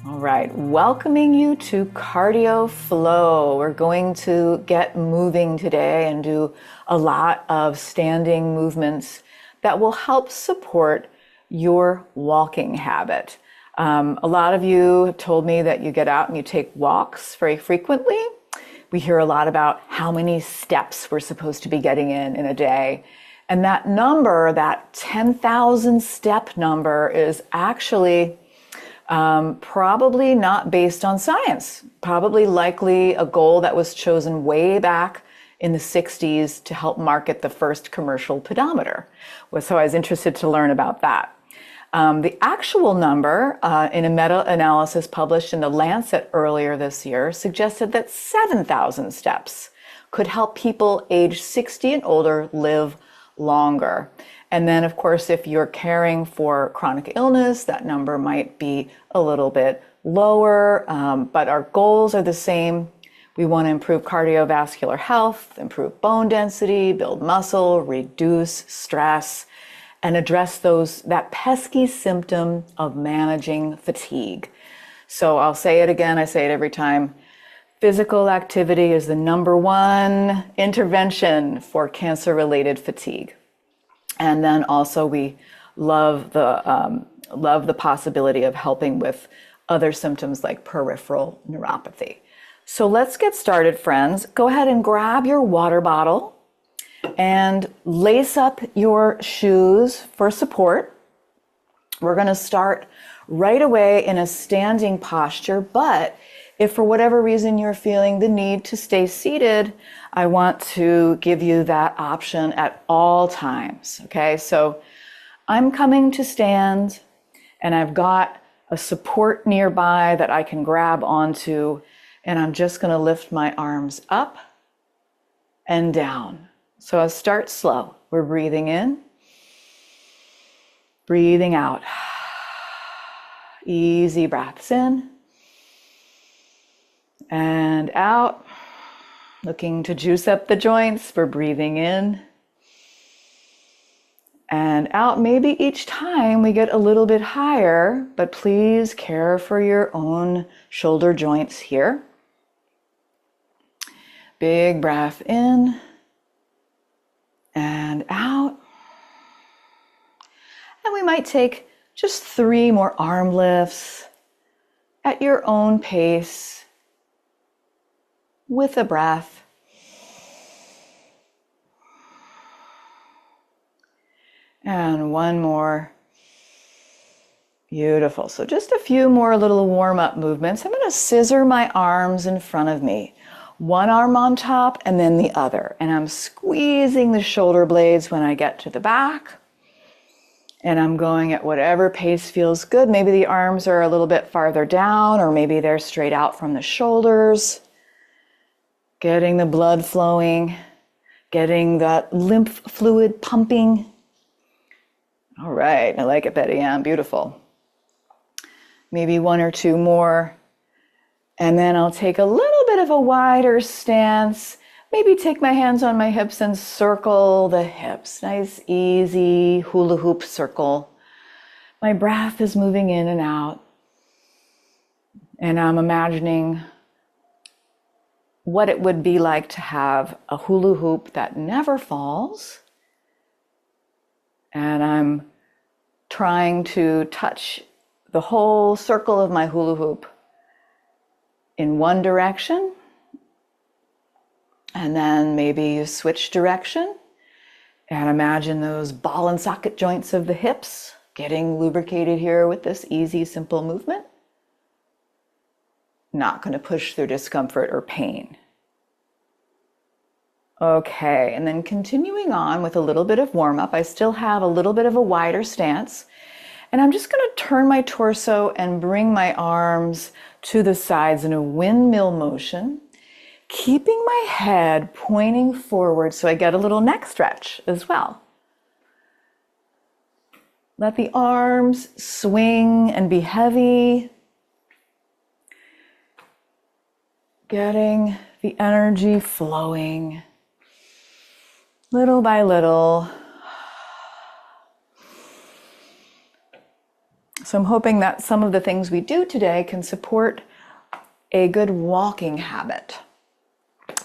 All right, welcoming you to Cardio Flow. We're going to get moving today and do a lot of standing movements that will help support your walking habit. A lot of you have told me that you get out and you take walks very frequently. We hear a lot about how many steps we're supposed to be getting in a day. And that number, that 10,000 step number, is actually probably not based on science, probably likely a goal that was chosen way back in the 60s to help market the first commercial pedometer. So I was interested to learn about that. The actual number in a meta-analysis published in The Lancet earlier this year suggested that 7,000 steps could help people age 60 and older live longer. And then, of course, if you're caring for chronic illness, that number might be a little bit lower, but our goals are the same. We want to improve cardiovascular health, improve bone density, build muscle, reduce stress, and address that pesky symptom of managing fatigue. So I'll say it again, I say it every time. Physical activity is the number one intervention for cancer-related fatigue. And then also we love the possibility of helping with other symptoms like peripheral neuropathy. So let's get started, friends. Go ahead and grab your water bottle and lace up your shoes for support. We're going to start right away in a standing posture, but if for whatever reason you're feeling the need to stay seated, I want to give you that option at all times, okay? So I'm coming to stand and I've got a support nearby that I can grab onto, and I'm just gonna lift my arms up and down. So I'll start slow. We're breathing in, breathing out. Easy breaths in and out. Looking to juice up the joints. We're breathing in and out. Maybe each time we get a little bit higher, but please care for your own shoulder joints here. Big breath in and out. And we might take just 3 more arm lifts at your own pace with a breath. And one more. Beautiful. So just a few more little warm-up movements. I'm going to scissor my arms in front of me. One arm on top and then the other. And I'm squeezing the shoulder blades when I get to the back. And I'm going at whatever pace feels good. Maybe the arms are a little bit farther down, or maybe they're straight out from the shoulders. Getting the blood flowing, getting that lymph fluid pumping. All right, I like it, Betty Ann, beautiful. Maybe 1 or 2 more. And then I'll take a little bit of a wider stance. Maybe take my hands on my hips and circle the hips. Nice, easy hula hoop circle. My breath is moving in and out. And I'm imagining what it would be like to have a hula hoop that never falls. And I'm trying to touch the whole circle of my hula hoop in one direction. And then maybe you switch direction and imagine those ball and socket joints of the hips getting lubricated here with this easy, simple movement. Not going to push through discomfort or pain. Okay, and then continuing on with a little bit of warm-up, I still have a little bit of a wider stance, and I'm just going to turn my torso and bring my arms to the sides in a windmill motion, keeping my head pointing forward so I get a little neck stretch as well. Let the arms swing and be heavy. Getting the energy flowing little by little. So I'm hoping that some of the things we do today can support a good walking habit.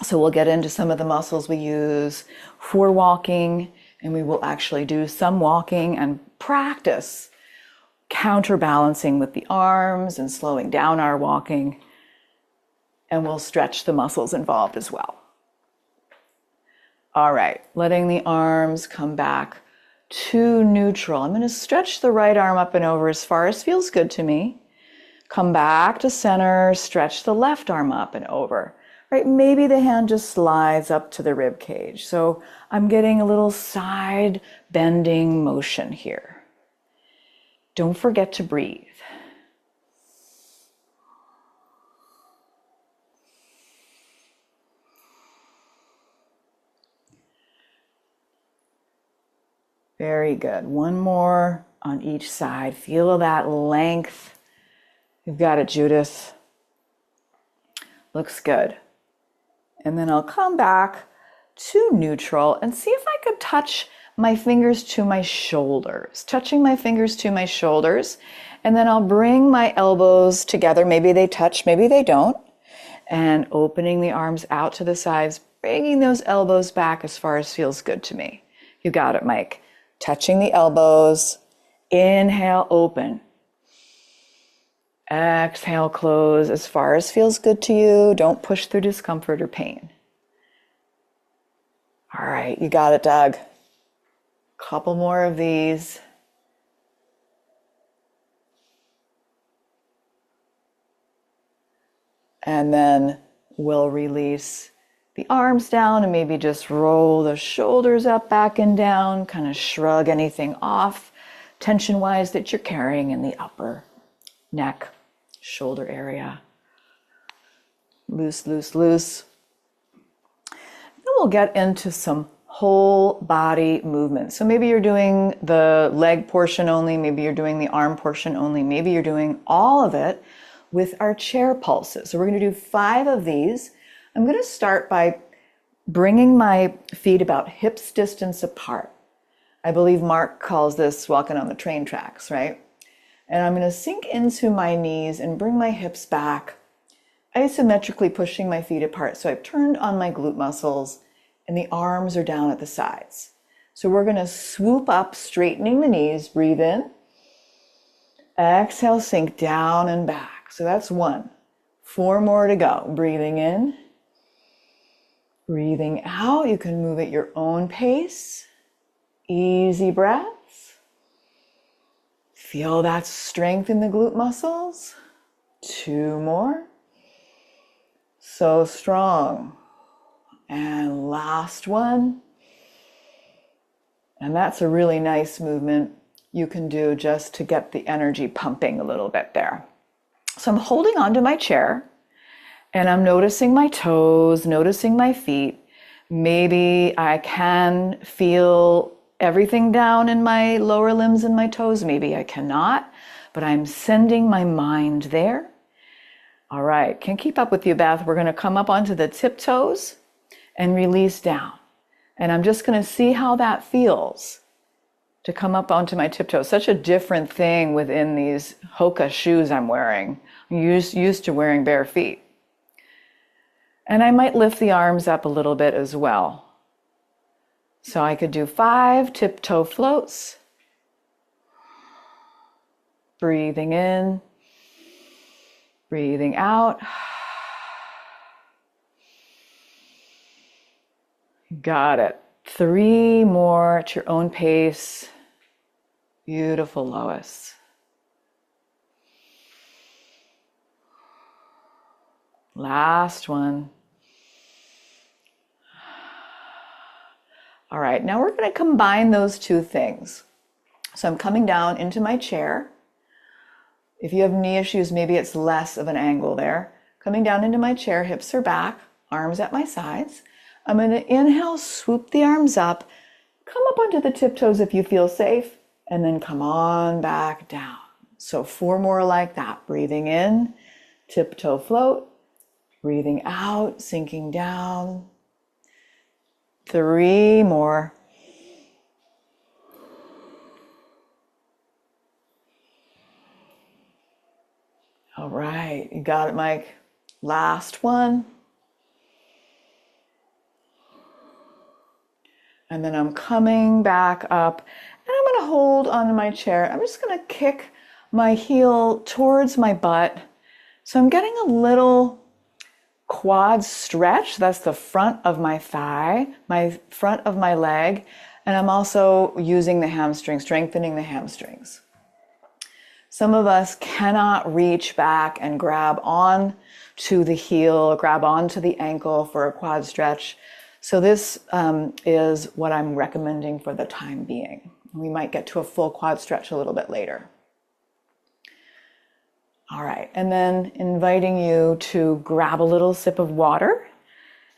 So we'll get into some of the muscles we use for walking, and we will actually do some walking and practice counterbalancing with the arms and slowing down our walking. And we'll stretch the muscles involved as well. All right, letting the arms come back to neutral. I'm going to stretch the right arm up and over as far as feels good to me. Come back to center, stretch the left arm up and over. Right, maybe the hand just slides up to the rib cage. So I'm getting a little side bending motion here. Don't forget to breathe. Very good. One more on each side. Feel that length. You've got it, Judith. Looks good. And then I'll come back to neutral and see if I could touch my fingers to my shoulders. Touching my fingers to my shoulders. And then I'll bring my elbows together. Maybe they touch, maybe they don't. And opening the arms out to the sides, bringing those elbows back as far as feels good to me. You got it, Mike. Touching the elbows, inhale, open. Exhale, close as far as feels good to you. Don't push through discomfort or pain. All right, you got it, Doug. Couple more of these. And then we'll release the arms down and maybe just roll the shoulders up, back and down, kind of shrug anything off tension-wise that you're carrying in the upper neck, shoulder area. Loose, loose, loose. Then we'll get into some whole body movement. So maybe you're doing the leg portion only, maybe you're doing the arm portion only, maybe you're doing all of it with our chair pulses. So we're going to do 5 of these. I'm going to start by bringing my feet about hips distance apart. I believe Mark calls this walking on the train tracks, right? And I'm going to sink into my knees and bring my hips back, isometrically pushing my feet apart. So I've turned on my glute muscles and the arms are down at the sides. So we're going to swoop up, straightening the knees, breathe in. Exhale, sink down and back. So that's 1. 4 more to go. Breathing in. Breathing out, you can move at your own pace. Easy breaths. Feel that strength in the glute muscles. 2 more. So strong. And last one. And that's a really nice movement you can do just to get the energy pumping a little bit there. So I'm holding onto my chair. And I'm noticing my toes, noticing my feet. Maybe I can feel everything down in my lower limbs and my toes. Maybe I cannot, but I'm sending my mind there. All right, can keep up with you, Beth. We're going to come up onto the tiptoes and release down. And I'm just going to see how that feels to come up onto my tiptoes. Such a different thing within these Hoka shoes I'm wearing. I'm used to wearing bare feet. And I might lift the arms up a little bit as well. So I could do 5 tiptoe floats. Breathing in, breathing out. Got it. 3 more at your own pace. Beautiful, Lois. Last one. All right, now we're going to combine those 2 things. So I'm coming down into my chair. If you have knee issues, maybe it's less of an angle there. Coming down into my chair, hips are back, arms at my sides. I'm going to inhale, swoop the arms up, come up onto the tiptoes if you feel safe, and then come on back down. So 4 more like that. Breathing in, tiptoe float. Breathing out, sinking down. 3 more. All right, you got it, Mike. Last one. And then I'm coming back up and I'm going to hold onto my chair. I'm just going to kick my heel towards my butt. So I'm getting a little quad stretch. That's the front of my thigh, my front of my leg. And I'm also using the hamstring, strengthening the hamstrings. Some of us cannot reach back and grab on to the heel, grab onto the ankle for a quad stretch. So this is what I'm recommending for the time being. We might get to a full quad stretch a little bit later. All right, and then inviting you to grab a little sip of water,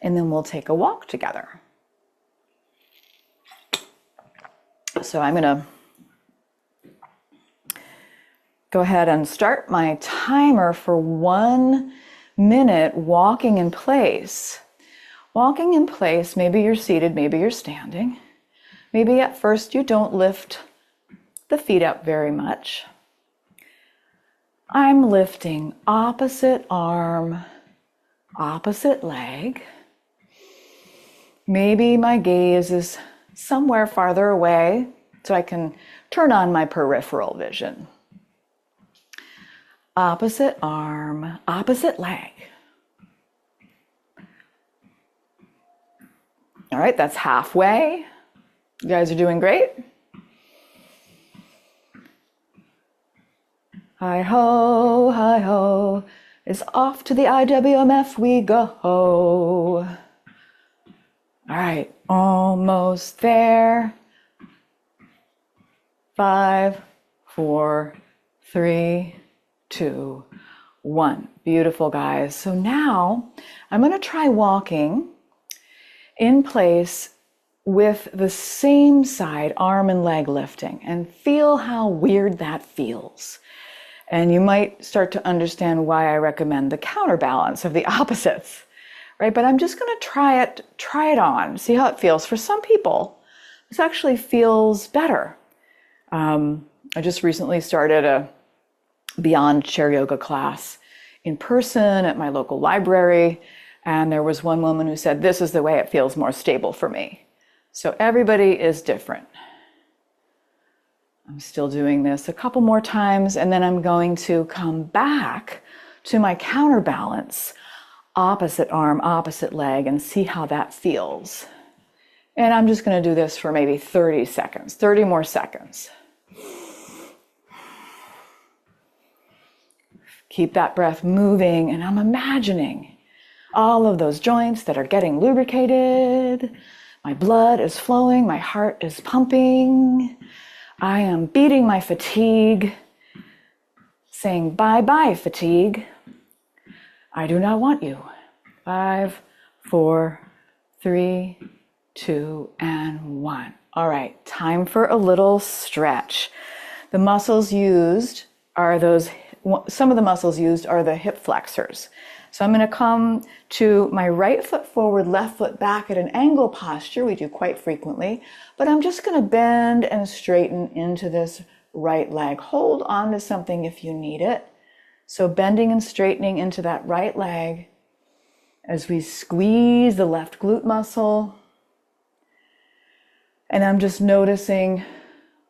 and then we'll take a walk together. So I'm gonna go ahead and start my timer for 1 minute walking in place. Walking in place, maybe you're seated, maybe you're standing. Maybe at first you don't lift the feet up very much. I'm lifting opposite arm, opposite leg. Maybe my gaze is somewhere farther away so I can turn on my peripheral vision. Opposite arm, opposite leg. All right, that's halfway. You guys are doing great. Hi-ho, it's off to the IWMF we go. All right, almost there. 5, 4, 3, 2, 1. Beautiful, guys. So now I'm going to try walking in place with the same side, arm and leg lifting, and feel how weird that feels. And you might start to understand why I recommend the counterbalance of the opposites, right? But I'm just going to try it on, see how it feels. For some people, this actually feels better. I just recently started a Beyond Chair Yoga class in person at my local library. And there was one woman who said, this is the way it feels more stable for me. So everybody is different. I'm still doing this a couple more times, and then I'm going to come back to my counterbalance, opposite arm, opposite leg, and see how that feels. And I'm just going to do this for maybe 30 seconds, 30 more seconds. Keep that breath moving, and I'm imagining all of those joints that are getting lubricated. My blood is flowing, my heart is pumping. I am beating my fatigue, saying bye-bye fatigue. I do not want you. 5, 4, 3, 2, and 1. All right, time for a little stretch. The muscles used are some of the muscles used are the hip flexors. So I'm going to come to my right foot forward, left foot back at an angle posture. We do quite frequently, but I'm just going to bend and straighten into this right leg. Hold on to something if you need it. So bending and straightening into that right leg as we squeeze the left glute muscle. And I'm just noticing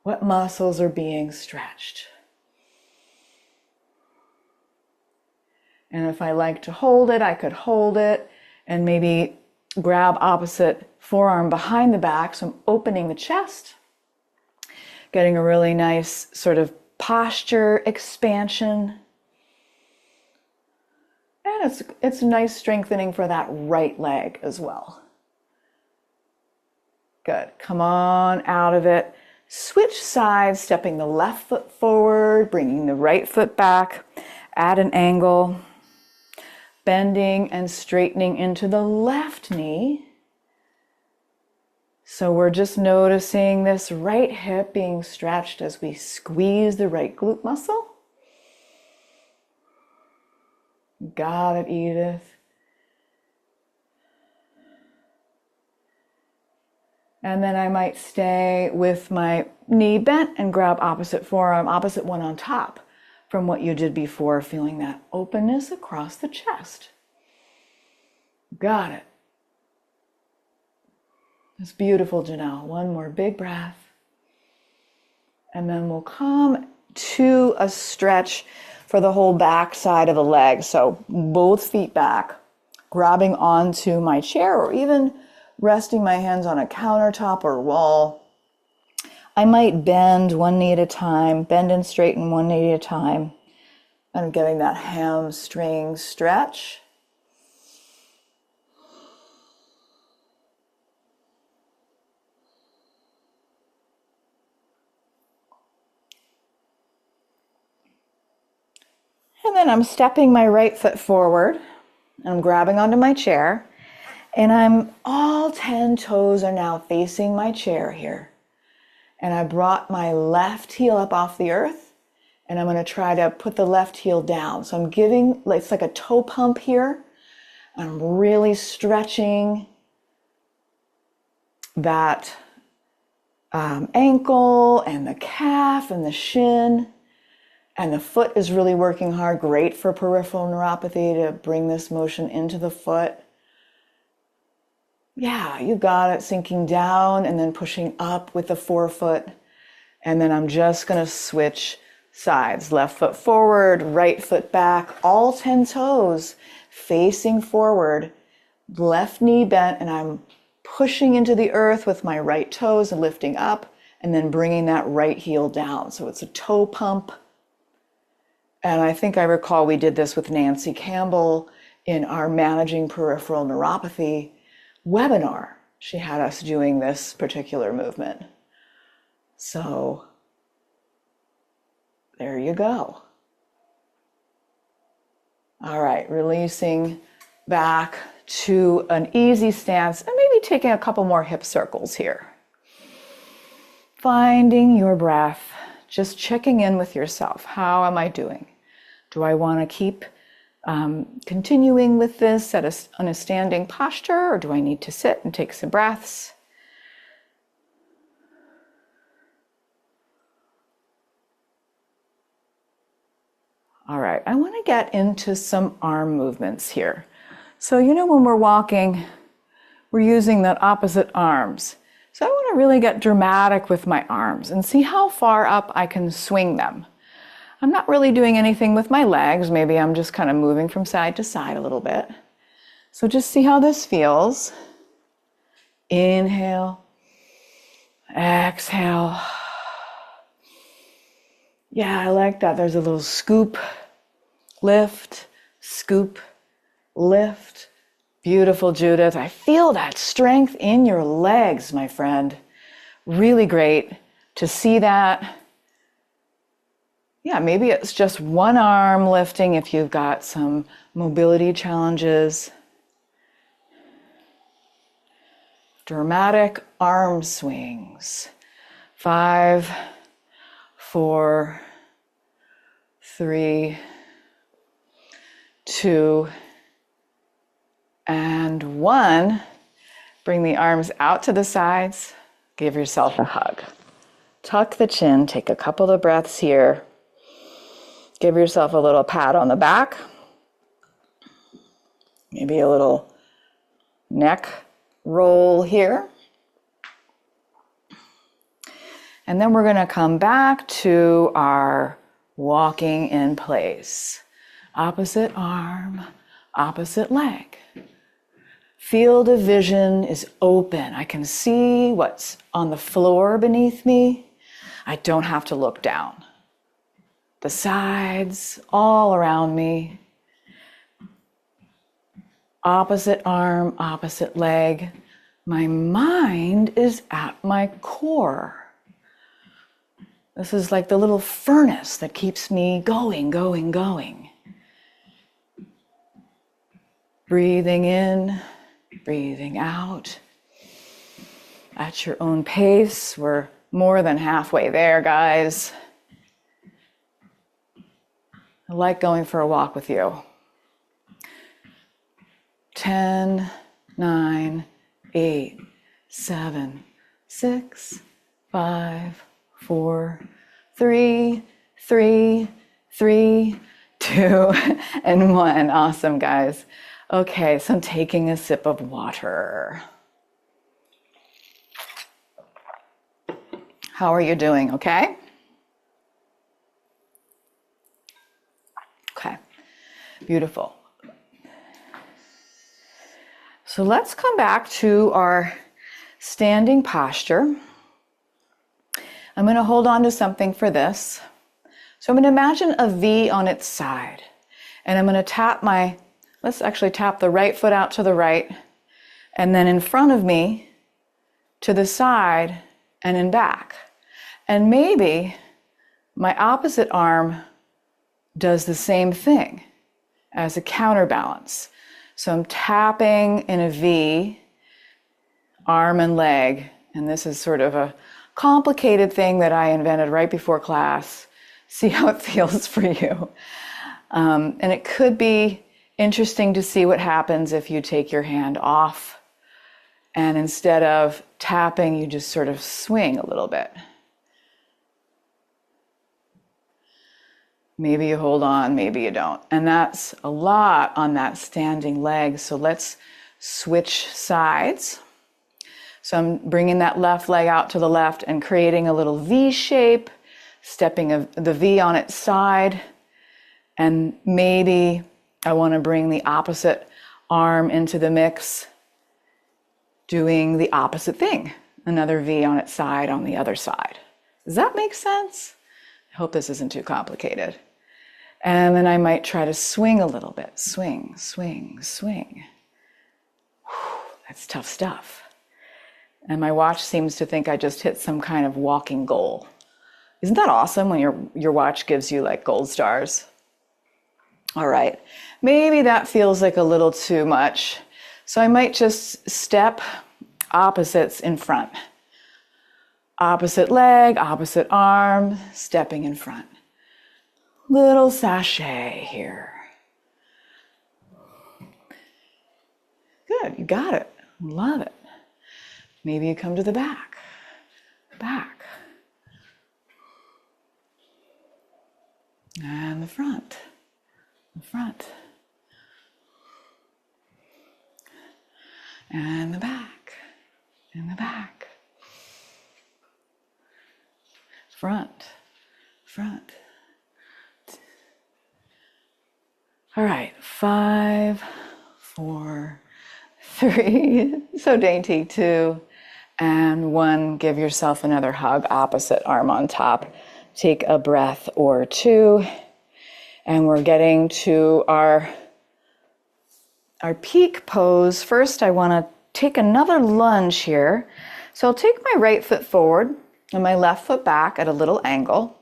what muscles are being stretched. And if I like to hold it, I could hold it and maybe grab opposite forearm behind the back. So I'm opening the chest, getting a really nice sort of posture expansion. And it's a nice strengthening for that right leg as well. Good. Come on out of it. Switch sides, stepping the left foot forward, bringing the right foot back at an angle. Bending and straightening into the left knee. So we're just noticing this right hip being stretched as we squeeze the right glute muscle. Got it, Edith. And then I might stay with my knee bent and grab opposite forearm, opposite one on top. from what you did before, feeling that openness across the chest. Got it. It's beautiful, Janelle. One more big breath. And then we'll come to a stretch for the whole back side of the leg. So both feet back, grabbing onto my chair or even resting my hands on a countertop or wall. I might bend one knee at a time, bend and straighten one knee at a time. And getting that hamstring stretch. And then I'm stepping my right foot forward. And I'm grabbing onto my chair. And all 10 toes are now facing my chair here. And I brought my left heel up off the earth. And I'm going to try to put the left heel down. So I'm giving, it's like a toe pump here. I'm really stretching that ankle and the calf and the shin. And the foot is really working hard. Great for peripheral neuropathy to bring this motion into the foot. Yeah, you got it. Sinking down and then pushing up with the forefoot. And then I'm just going to switch sides. Left foot forward, right foot back. All 10 toes facing forward. Left knee bent, and I'm pushing into the earth with my right toes and lifting up. And then bringing that right heel down. So it's a toe pump. And I think I recall we did this with Nancy Campbell in our Managing Peripheral Neuropathy webinar. She had us doing this particular movement. So there you go. All right, releasing back to an easy stance and maybe taking a couple more hip circles here. Finding your breath, just checking in with yourself. How am I doing? Do I want to keep continuing with this on a standing posture, or do I need to sit and take some breaths? All right, I want to get into some arm movements here. So, when we're walking, we're using that opposite arms. So I want to really get dramatic with my arms and see how far up I can swing them. I'm not really doing anything with my legs. Maybe I'm just kind of moving from side to side a little bit. So just see how this feels. Inhale, exhale. Yeah, I like that. There's a little scoop, lift, scoop, lift. Beautiful, Judith. I feel that strength in your legs, my friend. Really great to see that. Yeah, maybe it's just one arm lifting if you've got some mobility challenges. Dramatic arm swings. 5, 4, 3, 2, and 1. Bring the arms out to the sides. Give yourself a hug. Tuck the chin. Take a couple of breaths here. Give yourself a little pat on the back. Maybe a little neck roll here. And then we're going to come back to our walking in place. Opposite arm, opposite leg. Field of vision is open. I can see what's on the floor beneath me. I don't have to look down. The sides, all around me. Opposite arm, opposite leg. My mind is at my core. This is like the little furnace that keeps me going, going, going. Breathing in, breathing out. At your own pace. We're more than halfway there, guys. I like going for a walk with you. 10, 9, 8, 7, 6, 5, 4, 3, 3, 2, and 1. Awesome, guys. Okay, so I'm taking a sip of water. How are you doing? Okay? Okay, beautiful. So let's come back to our standing posture. I'm going to hold on to something for this. So I'm going to imagine a V on its side. And I'm going to tap let's actually tap the right foot out to the right. And then in front of me, to the side, and in back. And maybe my opposite arm does the same thing as a counterbalance. So I'm tapping in a V, arm and leg. And this is sort of a complicated thing that I invented right before class. See how it feels for you. And it could be interesting to see what happens if you take your hand off and instead of tapping, you just sort of swing a little bit. Maybe you hold on, maybe you don't. And that's a lot on that standing leg. So let's switch sides. So I'm bringing that left leg out to the left and creating a little V shape, stepping the V on its side. And maybe I want to bring the opposite arm into the mix, doing the opposite thing. Another V on its side on the other side. Does that make sense? I hope this isn't too complicated. And then I might try to swing a little bit. Swing, swing, swing. Whew, that's tough stuff. And my watch seems to think I just hit some kind of walking goal. Isn't that awesome when your watch gives you like gold stars? All right, maybe that feels like a little too much. So I might just step opposites in front. Opposite leg, opposite arm, stepping in front. Little sachet here. Good, you got it. Love it. Maybe you come to the back. Back. And the front. The front. And the back. And the back. Front. Front. All right, 5, 4, 3, so dainty, 2, and 1. Give yourself another hug, opposite arm on top. Take a breath or 2. And we're getting to our peak pose. First, I want to take another lunge here. So I'll take my right foot forward and my left foot back at a little angle.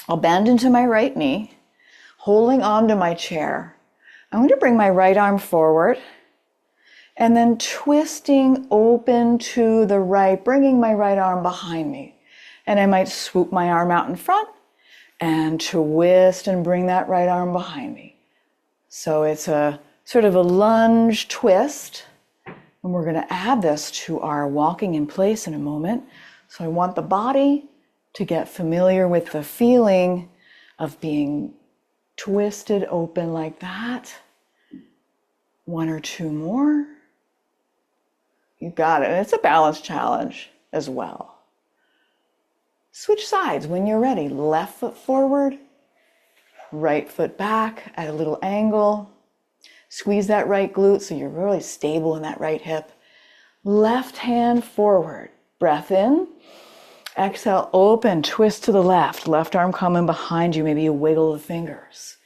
I'll bend into my right knee, holding onto my chair. I'm going to bring my right arm forward and then twisting open to the right, bringing my right arm behind me. And I might swoop my arm out in front and twist and bring that right arm behind me. So it's a sort of a lunge twist. And we're going to add this to our walking in place in a moment. So I want the body to get familiar with the feeling of being twisted open like that. 1 or 2 more. You got it. And it's a balance challenge as well. Switch sides when you're ready. Left foot forward, right foot back at a little angle. Squeeze that right glute so you're really stable in that right hip. Left hand forward. Breath in. Exhale, open, twist to the left. Left arm coming behind you. Maybe you wiggle the fingers.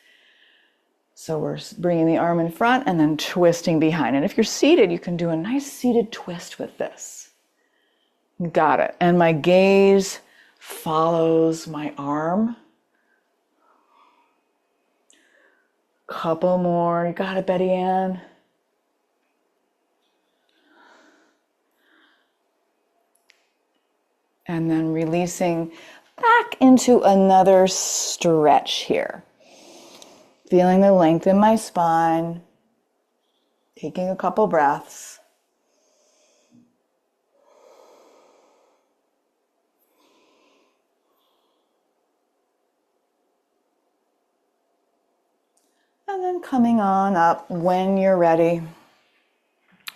So we're bringing the arm in front and then twisting behind. And if you're seated, you can do a nice seated twist with this. Got it. And my gaze follows my arm. Couple more. You got it, Betty Ann. And then releasing back into another stretch here. Feeling the length in my spine. Taking a couple breaths. And then coming on up when you're ready,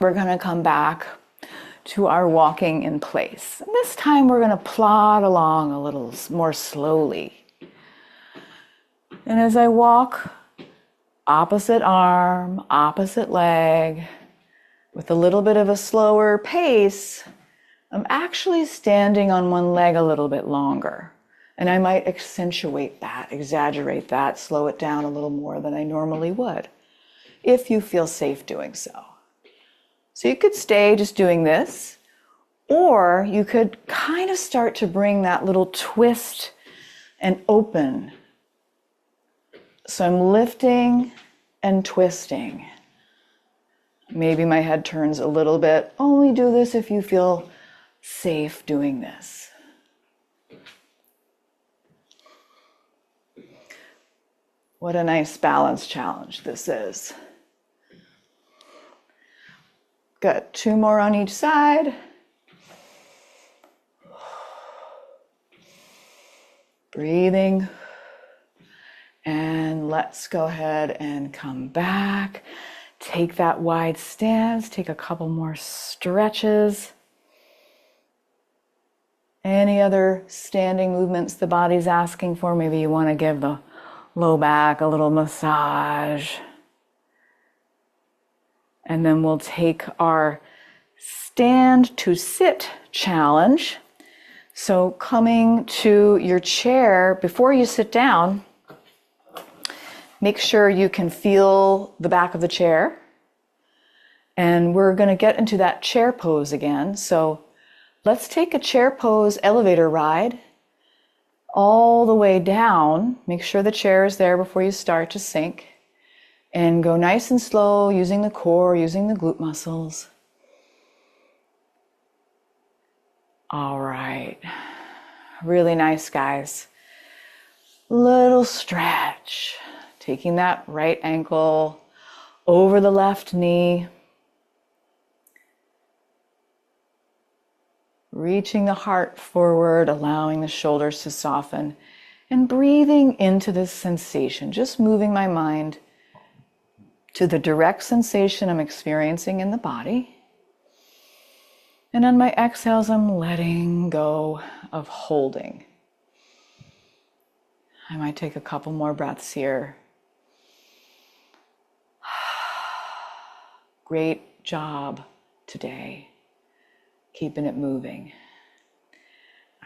we're going to come back to our walking in place. And this time we're going to plod along a little more slowly. And as I walk, opposite arm, opposite leg, with a little bit of a slower pace, I'm actually standing on one leg a little bit longer. And I might accentuate that, exaggerate that, slow it down a little more than I normally would, if you feel safe doing so. So you could stay just doing this, or you could kind of start to bring that little twist and open. So I'm lifting and twisting. Maybe my head turns a little bit. Only do this if you feel safe doing this. What a nice balance challenge this is. Good. 2 more on each side. Breathing. And let's go ahead and come back. Take that wide stance. Take a couple more stretches. Any other standing movements the body's asking for? Maybe you want to give the low back a little massage. And then we'll take our stand to sit challenge. So coming to your chair, before you sit down, make sure you can feel the back of the chair. And we're going to get into that chair pose again. So let's take a chair pose elevator ride all the way down. Make sure the chair is there before you start to sink. And go nice and slow, using the core, using the glute muscles. All right. Really nice, guys. Little stretch. Taking that right ankle over the left knee. Reaching the heart forward, allowing the shoulders to soften, and breathing into this sensation, just moving my mind to the direct sensation I'm experiencing in the body. And on my exhales, I'm letting go of holding. I might take a couple more breaths here. Great job today. Keeping it moving.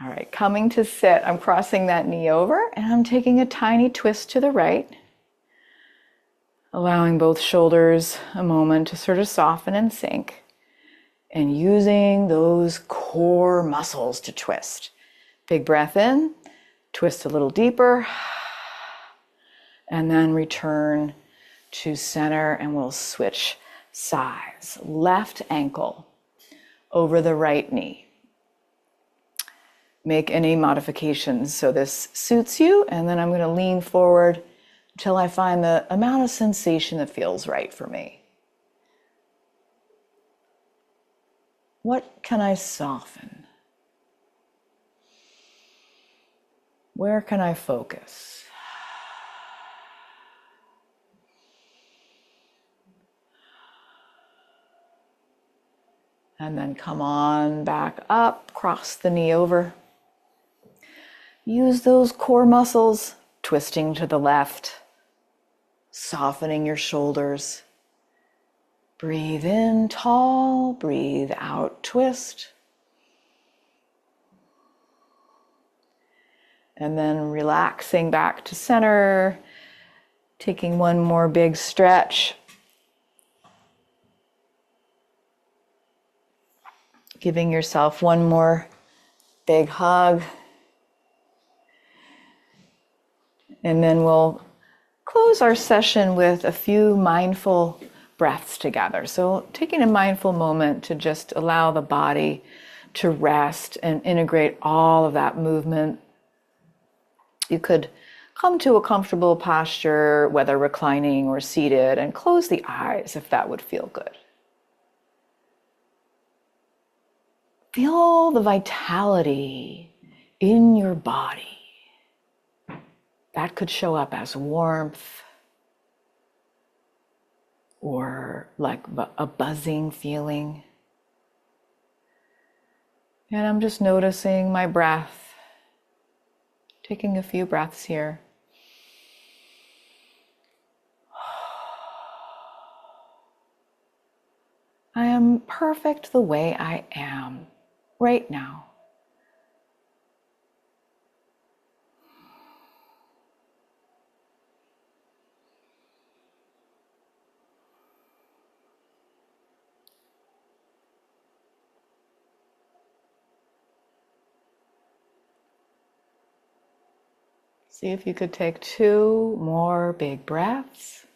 All right, coming to sit, I'm crossing that knee over and I'm taking a tiny twist to the right, allowing both shoulders a moment to sort of soften and sink, and using those core muscles to twist. Big breath in, twist a little deeper, and then return to center, and we'll switch sides. Left ankle over the right knee. Make any modifications so this suits you, and then I'm going to lean forward until I find the amount of sensation that feels right for me. What can I soften? Where can I focus? And then come on back up, cross the knee over. Use those core muscles, twisting to the left, softening your shoulders. Breathe in tall, breathe out, twist. And then relaxing back to center, taking one more big stretch. Giving yourself one more big hug. And then we'll close our session with a few mindful breaths together. So taking a mindful moment to just allow the body to rest and integrate all of that movement. You could come to a comfortable posture, whether reclining or seated, and close the eyes if that would feel good. Feel the vitality in your body. That could show up as warmth, or like a buzzing feeling. And I'm just noticing my breath, taking a few breaths here. I am perfect the way I am right now. See if you could take 2 more big breaths.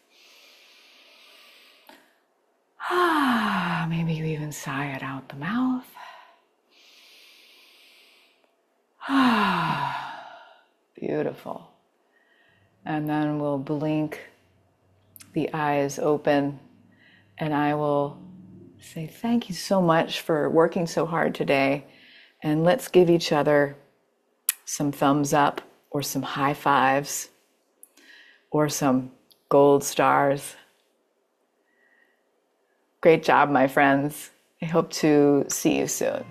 Maybe you even sigh it out the mouth. Beautiful. And then we'll blink the eyes open, and I will say thank you so much for working so hard today. And let's give each other some thumbs up or some high fives or some gold stars. Great job, my friends. I hope to see you soon.